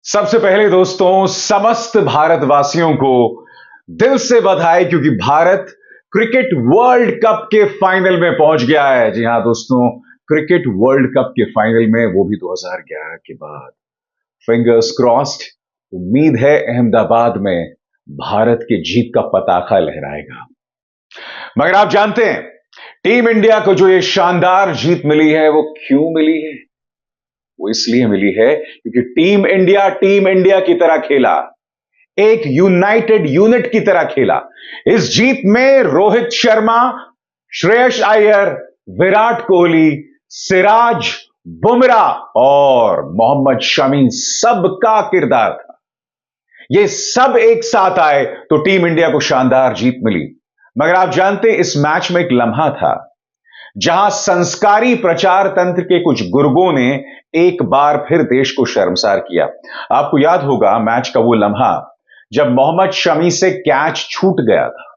सबसे पहले दोस्तों समस्त भारतवासियों को दिल से बधाई क्योंकि भारत क्रिकेट वर्ल्ड कप के फाइनल में पहुंच गया है। जी हां दोस्तों, क्रिकेट वर्ल्ड कप के फाइनल में, वो भी 2011 के बाद। Fingers crossed. उम्मीद है अहमदाबाद में भारत की जीत का पताका लहराएगा। मगर आप जानते हैं टीम इंडिया को जो ये शानदार जीत मिली है वो क्यों मिली है? वो इसलिए मिली है क्योंकि टीम इंडिया की तरह खेला, एक यूनाइटेड यूनिट की तरह खेला। इस जीत में रोहित शर्मा, श्रेयस अय्यर, विराट कोहली, सिराज, बुमराह और मोहम्मद शमी सबका किरदार था। ये सब एक साथ आए तो टीम इंडिया को शानदार जीत मिली। मगर आप जानते इस मैच में एक लम्हा था जहां संस्कारी प्रचार तंत्र के कुछ गुर्गों ने एक बार फिर देश को शर्मसार किया। आपको याद होगा मैच का वो लम्हा जब मोहम्मद शमी से कैच छूट गया था।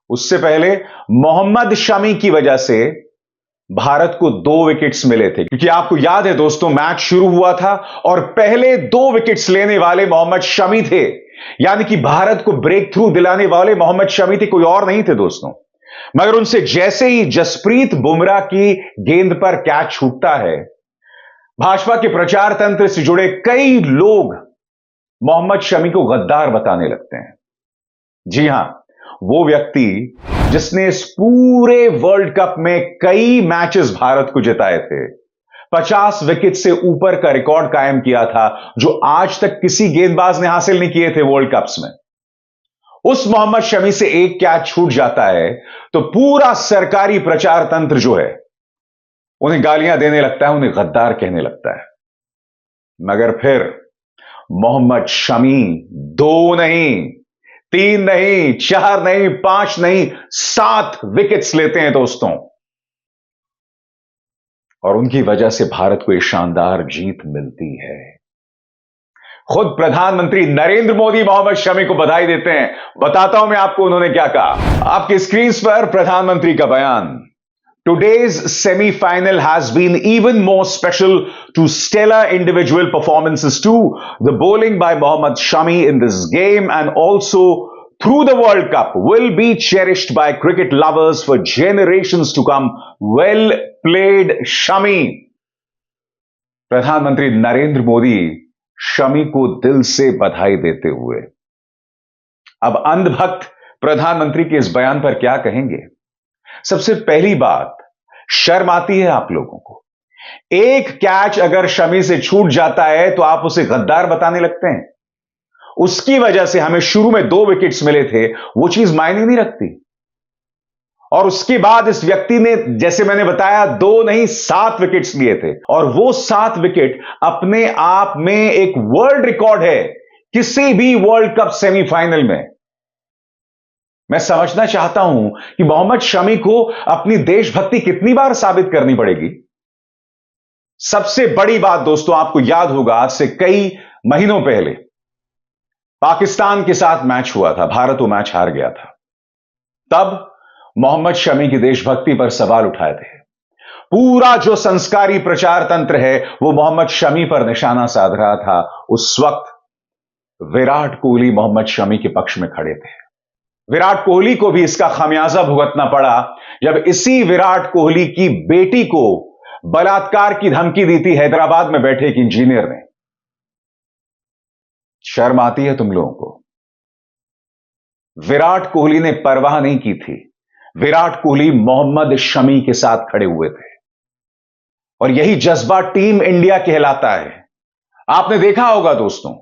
उससे पहले मोहम्मद शमी की वजह से भारत को 2 विकेट्स मिले थे, क्योंकि आपको याद है दोस्तों मैच शुरू हुआ था और पहले 2 विकेट्स लेने वाले मोहम्मद शमी थे। यानी कि भारत को ब्रेक थ्रू दिलाने वाले मोहम्मद शमी थे, कोई और नहीं थे दोस्तों। मगर उनसे जैसे ही जसप्रीत बुमराह की गेंद पर कैच छूटता है, भाजपा के प्रचार तंत्र से जुड़े कई लोग मोहम्मद शमी को गद्दार बताने लगते हैं। जी हां, वो व्यक्ति जिसने इस पूरे वर्ल्ड कप में कई मैचेस भारत को जिताए थे, 50 विकेट से ऊपर का रिकॉर्ड कायम किया था जो आज तक किसी गेंदबाज ने हासिल नहीं किए थे वर्ल्ड कप्स में। उस मोहम्मद शमी से एक कैच छूट जाता है तो पूरा सरकारी प्रचार तंत्र जो है उन्हें गालियां देने लगता है, उन्हें गद्दार कहने लगता है। मगर फिर मोहम्मद शमी 2 नहीं, 3 नहीं, 4 नहीं, 5 नहीं, 7 विकेट्स लेते हैं दोस्तों, और उनकी वजह से भारत को यह शानदार जीत मिलती है। खुद प्रधानमंत्री नरेंद्र मोदी मोहम्मद शमी को बधाई देते हैं। बताता हूं मैं आपको उन्होंने क्या कहा। आपकी स्क्रीन पर प्रधानमंत्री का बयान। Today's semi-final has been even more special to stellar individual performances too. The bowling by Mohammad Shami in this game and also through the World Cup will be cherished by cricket lovers for generations to come. Well played, Shami. प्रधानमंत्री नरेंद्र मोदी शमी को दिल से बधाई देते हुए अब अंधभक्त प्रधानमंत्री के इस बयान पर क्या कहेंगे? सबसे पहली बात, शर्म आती है आप लोगों को? एक कैच अगर शमी से छूट जाता है तो आप उसे गद्दार बताने लगते हैं। उसकी वजह से हमें शुरू में 2 विकेट्स मिले थे, वो चीज मायने नहीं रखती। और उसके बाद इस व्यक्ति ने, जैसे मैंने बताया, 2 नहीं 7 विकेट्स लिए थे, और वो 7 विकेट अपने आप में एक वर्ल्ड रिकॉर्ड है किसी भी वर्ल्ड कप सेमीफाइनल में। मैं समझना चाहता हूं कि मोहम्मद शमी को अपनी देशभक्ति कितनी बार साबित करनी पड़ेगी। सबसे बड़ी बात दोस्तों, आपको याद होगा आज से कई महीनों पहले पाकिस्तान के साथ मैच हुआ था, भारत वो मैच हार गया था। तब मोहम्मद शमी की देशभक्ति पर सवाल उठाए थे। पूरा जो संस्कारी प्रचार तंत्र है वो मोहम्मद शमी पर निशाना साध रहा था। उस वक्त विराट कोहली मोहम्मद शमी के पक्ष में खड़े थे। विराट कोहली को भी इसका खामियाजा भुगतना पड़ा जब इसी विराट कोहली की बेटी को बलात्कार की धमकी दी थी हैदराबाद में बैठे एक इंजीनियर ने। शर्म आती है तुम लोगों को? विराट कोहली ने परवाह नहीं की थी। विराट कोहली मोहम्मद शमी के साथ खड़े हुए थे, और यही जज्बा टीम इंडिया कहलाता है। आपने देखा होगा दोस्तों,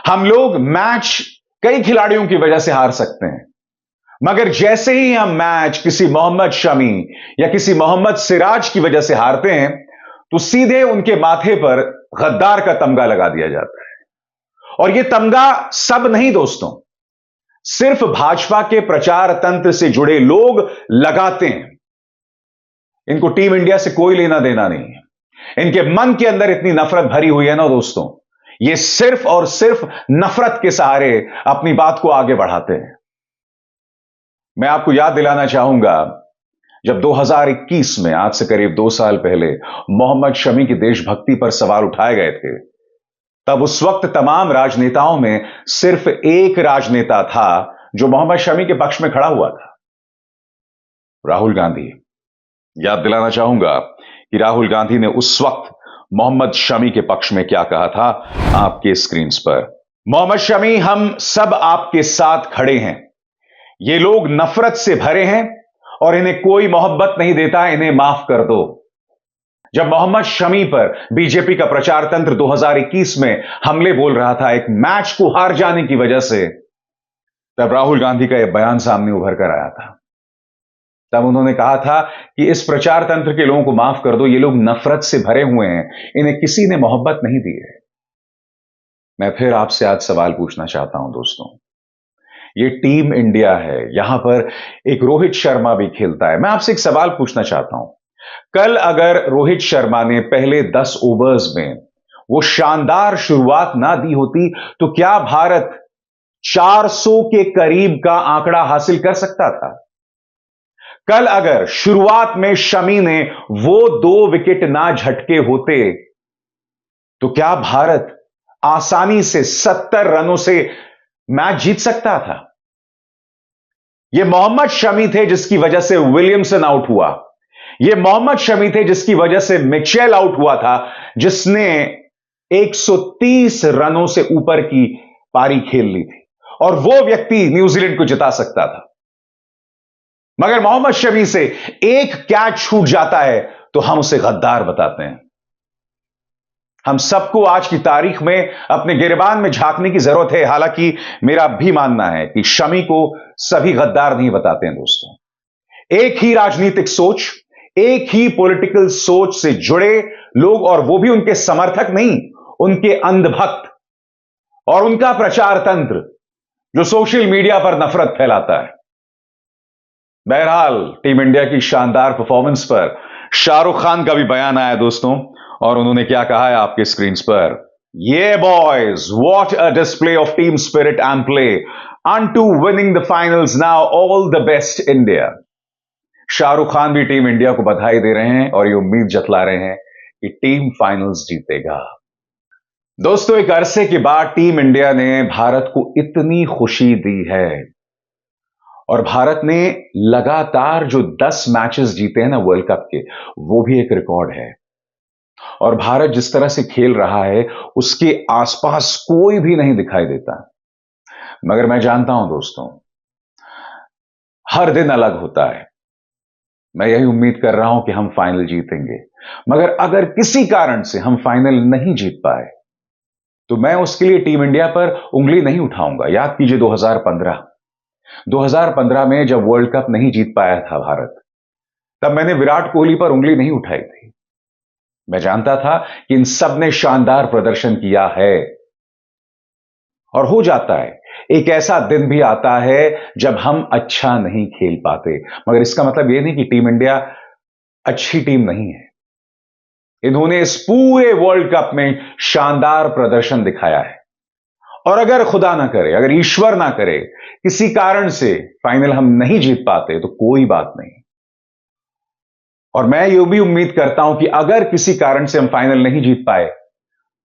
हम लोग मैच कई खिलाड़ियों की वजह से हार सकते हैं, मगर जैसे ही हम मैच किसी मोहम्मद शमी या किसी मोहम्मद सिराज की वजह से हारते हैं तो सीधे उनके माथे पर गद्दार का तमगा लगा दिया जाता है। और यह तमगा सब नहीं दोस्तों, सिर्फ भाजपा के प्रचार तंत्र से जुड़े लोग लगाते हैं। इनको टीम इंडिया से कोई लेना देना नहीं है। इनके मन के अंदर इतनी नफरत भरी हुई है ना दोस्तों, ये सिर्फ और सिर्फ नफरत के सहारे अपनी बात को आगे बढ़ाते हैं। मैं आपको याद दिलाना चाहूंगा, जब 2021 में, आज से करीब 2 साल पहले, मोहम्मद शमी की देशभक्ति पर सवाल उठाए गए थे, तब उस वक्त तमाम राजनेताओं में सिर्फ एक राजनेता था जो मोहम्मद शमी के पक्ष में खड़ा हुआ था, राहुल गांधी। याद दिलाना चाहूंगा कि राहुल गांधी ने उस वक्त मोहम्मद शमी के पक्ष में क्या कहा था, आपके स्क्रीन पर। मोहम्मद शमी, हम सब आपके साथ खड़े हैं। ये लोग नफरत से भरे हैं और इन्हें कोई मोहब्बत नहीं देता, इन्हें माफ कर दो। जब मोहम्मद शमी पर बीजेपी का प्रचार तंत्र 2021 में हमले बोल रहा था एक मैच को हार जाने की वजह से, तब राहुल गांधी का यह बयान सामने उभर कर आया था। तब उन्होंने कहा था कि इस प्रचार तंत्र के लोगों को माफ कर दो, ये लोग नफरत से भरे हुए हैं, इन्हें किसी ने मोहब्बत नहीं दी है। मैं फिर आपसे आज सवाल पूछना चाहता हूं दोस्तों, ये टीम इंडिया है, यहां पर एक रोहित शर्मा भी खेलता है। मैं आपसे एक सवाल पूछना चाहता हूं, कल अगर रोहित शर्मा ने पहले 10 ओवर्स में वो शानदार शुरुआत ना दी होती तो क्या भारत 400 के करीब का आंकड़ा हासिल कर सकता था? कल अगर शुरुआत में शमी ने वो 2 विकेट ना झटके होते तो क्या भारत आसानी से 70 रनों से मैच जीत सकता था? यह मोहम्मद शमी थे जिसकी वजह से विलियमसन आउट हुआ, यह मोहम्मद शमी थे जिसकी वजह से मिचेल आउट हुआ था, जिसने 130 रनों से ऊपर की पारी खेल ली थी और वो व्यक्ति न्यूजीलैंड को जिता सकता था। मगर मोहम्मद शमी से एक कैच छूट जाता है तो हम उसे गद्दार बताते हैं। हम सबको आज की तारीख में अपने गिरबान में झांकने की जरूरत है। हालांकि मेरा भी मानना है कि शमी को सभी गद्दार नहीं बताते हैं दोस्तों। एक ही राजनीतिक सोच, एक ही पॉलिटिकल सोच से जुड़े लोग, और वो भी उनके समर्थक नहीं, उनके अंधभक्त और उनका प्रचार तंत्र जो सोशल मीडिया पर नफरत फैलाता है। बहरहाल टीम इंडिया की शानदार परफॉर्मेंस पर शाहरुख खान का भी बयान आया दोस्तों, और उन्होंने क्या कहा है आपके स्क्रीन पर। ये boys, what a display of team spirit and play unto winning the finals, now all the best India. Shahrukh Khan भी टीम इंडिया को बधाई दे रहे हैं और ये उम्मीद जतला रहे हैं कि टीम फाइनल्स जीतेगा। दोस्तों, एक अरसे के बाद टीम इंडिया ने भारत को इतनी खुशी दी है, और भारत ने लगातार जो 10 मैचेस जीते हैं ना वर्ल्ड कप के, वो भी एक रिकॉर्ड है। और भारत जिस तरह से खेल रहा है उसके आसपास कोई भी नहीं दिखाई देता। मगर मैं जानता हूं दोस्तों, हर दिन अलग होता है। मैं यही उम्मीद कर रहा हूं कि हम फाइनल जीतेंगे, मगर अगर किसी कारण से हम फाइनल नहीं जीत पाए तो मैं उसके लिए टीम इंडिया पर उंगली नहीं उठाऊंगा। याद कीजिए 2015 में जब वर्ल्ड कप नहीं जीत पाया था भारत, तब मैंने विराट कोहली पर उंगली नहीं उठाई थी। मैं जानता था कि इन सब ने शानदार प्रदर्शन किया है, और हो जाता है, एक ऐसा दिन भी आता है जब हम अच्छा नहीं खेल पाते। मगर इसका मतलब यह नहीं कि टीम इंडिया अच्छी टीम नहीं है। इन्होंने इस पूरे वर्ल्ड कप में शानदार प्रदर्शन दिखाया है, और अगर खुदा ना करे, अगर ईश्वर ना करे, किसी कारण से फाइनल हम नहीं जीत पाते तो कोई बात नहीं। और मैं यह भी उम्मीद करता हूं कि अगर किसी कारण से हम फाइनल नहीं जीत पाए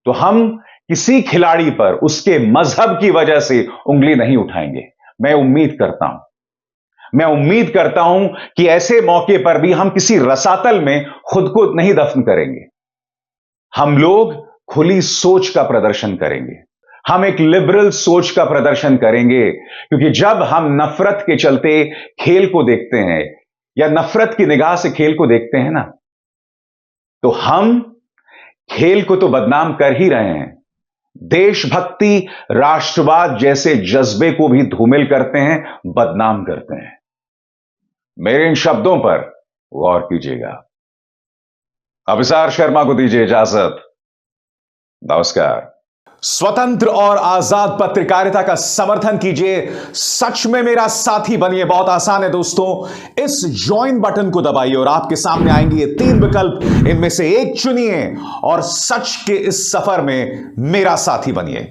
तो हम किसी खिलाड़ी पर उसके मजहब की वजह से उंगली नहीं उठाएंगे। मैं उम्मीद करता हूं कि ऐसे मौके पर भी हम किसी रसातल में खुद को नहीं दफन करेंगे। हम लोग खुली सोच का प्रदर्शन करेंगे, हम एक लिबरल सोच का प्रदर्शन करेंगे, क्योंकि जब हम नफरत के चलते खेल को देखते हैं या नफरत की निगाह से खेल को देखते हैं ना, तो हम खेल को तो बदनाम कर ही रहे हैं, देशभक्ति, राष्ट्रवाद जैसे जज्बे को भी धूमिल करते हैं, बदनाम करते हैं। मेरे इन शब्दों पर गौर कीजिएगा। अभिसार शर्मा को दीजिए इजाजत। नमस्कार। स्वतंत्र और आजाद पत्रकारिता का समर्थन कीजिए, सच में मेरा साथी बनिए। बहुत आसान है दोस्तों, इस ज्वाइन बटन को दबाइए और आपके सामने आएंगे ये 3 विकल्प, इनमें से एक चुनिए और सच के इस सफर में मेरा साथी बनिए।